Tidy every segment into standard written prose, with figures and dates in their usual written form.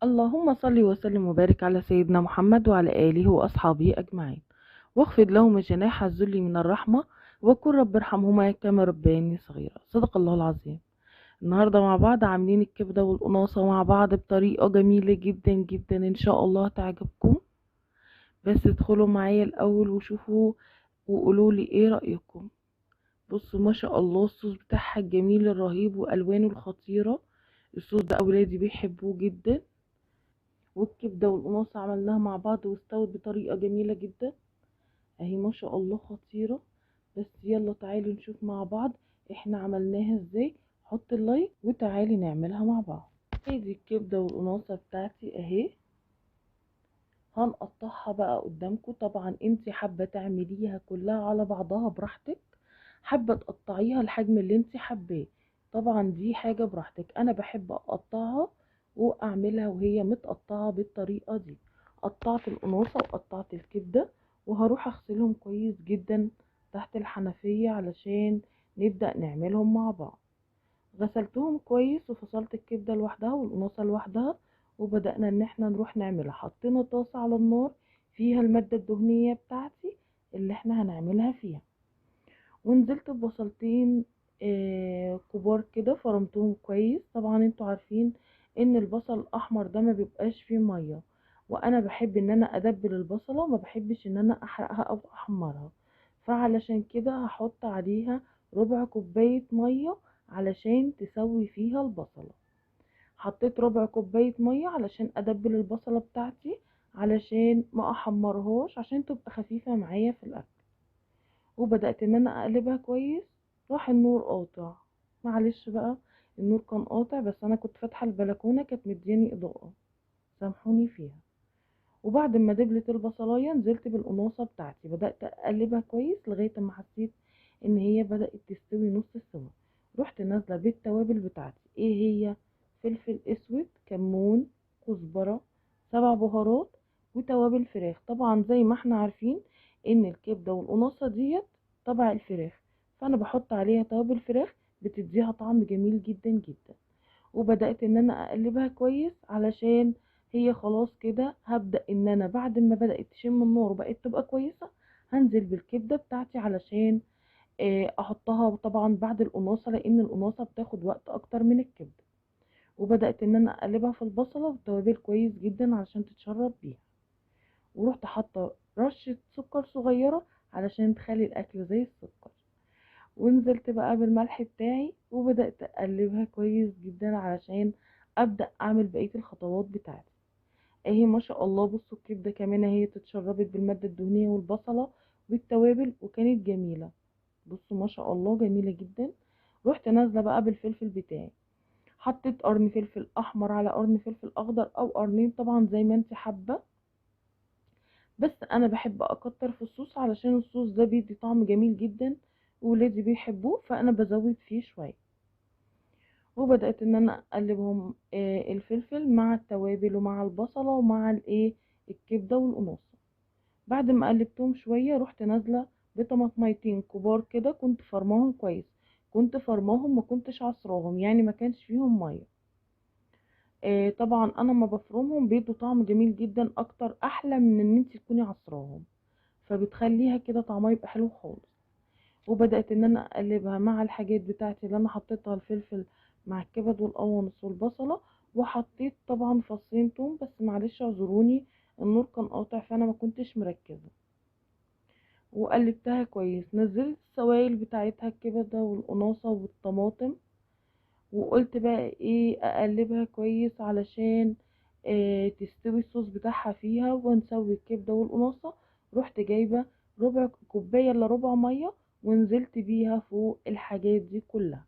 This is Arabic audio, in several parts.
اللهم صل وسلم وبارك على سيدنا محمد وعلى آله وأصحابه أجمعين، واخفض لهم جناح الذل من الرحمة، وقل رب ارحمهما كما ربياني صغيرا. صدق الله العظيم. النهاردة مع بعض عاملين الكبدة والقناصة مع بعض بطريقة جميلة جدا جدا، إن شاء الله تعجبكم. بس ادخلوا معايا الأول وشوفوا وقولوا لي ايه رأيكم. بصوا ما شاء الله الصوص بتاعها الجميل الرهيب وألوانه الخطيرة. الصوص ده أولادي بيحبوه جدا. والكبدة والقناصة عملناها مع بعض واستوت بطريقة جميلة جدا اهي ما شاء الله خطيرة. بس يلا تعالوا نشوف مع بعض احنا عملناها ازاي. حط اللايك وتعالي نعملها مع بعض. ادي الكبدة والقناصة بتاعتي اهي. هنقطعها بقى قدامكم. طبعا انتي حابة تعمليها كلها على بعضها براحتك، حابة تقطعيها الحجم اللي انتي حباه، طبعا دي حاجة براحتك. انا بحب اقطعها واعملها وهي متقطعة بالطريقة دي. قطعت القناصة وقطعت الكبدة وهروح اغسلهم كويس جدا تحت الحنفية علشان نبدأ نعملهم مع بعض. غسلتهم كويس وفصلت الكبدة لوحدها والقناصة لوحدها، وبدأنا ان احنا نروح نعملها. حطينا طاسة على النار فيها المادة الدهنية بتاعتي اللي احنا هنعملها فيها، ونزلت ببصلتين كبار كده فرمتهم كويس. طبعا انتوا عارفين ان البصل الاحمر ده ما بيبقاش فيه مية، وانا بحب ان انا ادبل البصلة، ما بحبش ان انا احرقها او احمرها، فعلشان كده هحط عليها ربع كوباية مية علشان تسوي فيها البصلة. حطيت ربع كوباية مية علشان ادبل البصلة بتاعتي علشان ما احمرهاش عشان تبقى خفيفة معايا في الاكل. وبدأت ان انا اقلبها كويس. راح النور قاطع، معلش بقى النور كان قاطع، بس انا كنت فاتحة البلكونة كانت مدياني اضاءة، سامحوني فيها. وبعد ما دبلت البصلاية نزلت بالقناصة بتاعتي، بدأت اقلبها كويس لغاية ما حسيت ان هي بدأت تستوي نص السوا. رحت نازلة بالتوابل بتاعتي. ايه هي؟ فلفل اسود، كمون، كزبرة، 7 بهارات، وتوابل فراخ. طبعا زي ما احنا عارفين ان الكبدة والقناصة ديت طبع الفراخ، فانا بحط عليها توابل فراخ بتديها طعم جميل جدا جدا. وبدأت ان انا اقلبها كويس علشان هي خلاص كده. هبدأ ان انا بعد ما بدأت تشم النار وبقت تبقى كويسة هنزل بالكبدة بتاعتي علشان احطها طبعا بعد القناصة، لان القناصة بتاخد وقت اكتر من الكبدة. وبدأت ان انا اقلبها في البصلة والتوابل كويس جدا علشان تتشرب بيها. ورحت حاطة رشة سكر صغيرة علشان تخلي الاكل زي السكر. ونزلت بقى بالملح بتاعي وبدأت اقلبها كويس جدا علشان ابدأ اعمل بقية الخطوات بتاعتي. اهي ما شاء الله بصوا الكبدة كمان اهي اتشربت بالمادة الدهنية والبصلة والتوابل وكانت جميلة. بصوا ما شاء الله جميلة جدا. رحت نازلة بقى بالفلفل بتاعي. حطيت قرن فلفل احمر على قرن فلفل اخضر او قرنين طبعا زي ما انت حابة، بس انا بحب اكتر في الصوص علشان الصوص ده بيدي طعم جميل جدا وولادي بيحبوه، فانا بزود فيه شوية. وبدأت ان انا اقلبهم الفلفل مع التوابل ومع البصلة ومع الكبدة والقناصة. بعد ما قلبتهم شوية رحت نازلة بطماطميتين كبار كده كنت فرماهم كويس. كنت فرماهم ما كنتش عصراهم، يعني ما كانش فيهم مية. طبعا انا ما بفرمهم بيدوا طعم جميل جدا اكتر، احلى من ان انت تكوني عصراهم، فبتخليها كده طعمها يبقى حلو خالص. وبدأت ان انا اقلبها مع الحاجات بتاعتي اللي انا حطيتها، الفلفل مع الكبد والقوانص والبصلة. وحطيت طبعا فصين توم، بس معلش اعذروني النور كان قاطع فانا ما كنتش مركزة. وقلبتها كويس. نزلت السوائل بتاعتها الكبدة والقناصة والطماطم. وقلت بقى ايه اقلبها كويس علشان تستوي الصوص بتاعها فيها ونسوي الكبدة والقناصة. رحت جايبة ربع كوباية الا ربع مية ونزلت بيها فوق الحاجات دي كلها.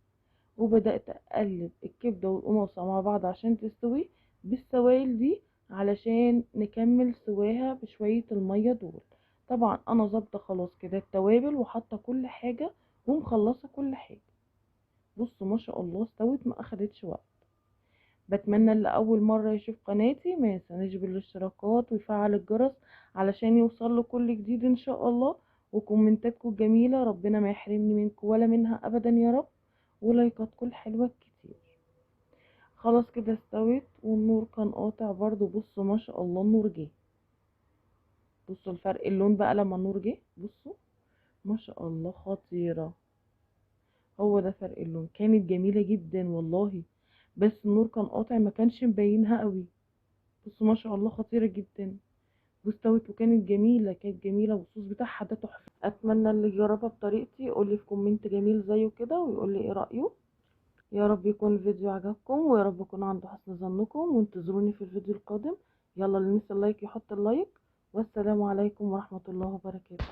وبدأت اقلب الكبدة والقناصة مع بعض عشان تستوي بالسوائل دي علشان نكمل سواها بشوية المية دول. طبعا انا ظابطة خلاص كده التوابل وحاطة كل حاجة ومخلصة كل حاجة. بصوا ما شاء الله استوت ما اخدتش وقت. بتمنى اللي اول مرة يشوف قناتي ما ينسانيش بالاشتراكات ويفعل الجرس علشان يوصل له كل جديد ان شاء الله. وكومنتاتكم الجميلة ربنا ما يحرمني منكم ولا منها ابدا يا رب، ولايكاتكم الحلوة كتير. خلاص كده استوت، والنور كان قاطع برضو. بصوا ما شاء الله النور جه. بصوا الفرق اللون بقى لما النور جه، بصوا ما شاء الله خطيرة. هو ده فرق اللون. كانت جميلة جدا والله، بس النور كان قاطع ما كانش مبينها قوي. بصوا ما شاء الله خطيرة جدا، واستوت وكانت جميلة، كانت جميلة، والصوص بتاعها ده تحفة. اتمنى اللي يجربها بطريقتي يقول لي في كومنت جميل زيه كده، ويقول لي ايه رأيه. يا رب يكون الفيديو عجبكم، ويا رب اكون عند حسن ظنكم، وانتظروني في الفيديو القادم. يلا اللي نسي اللايك يحط اللايك، والسلام عليكم ورحمة الله وبركاته.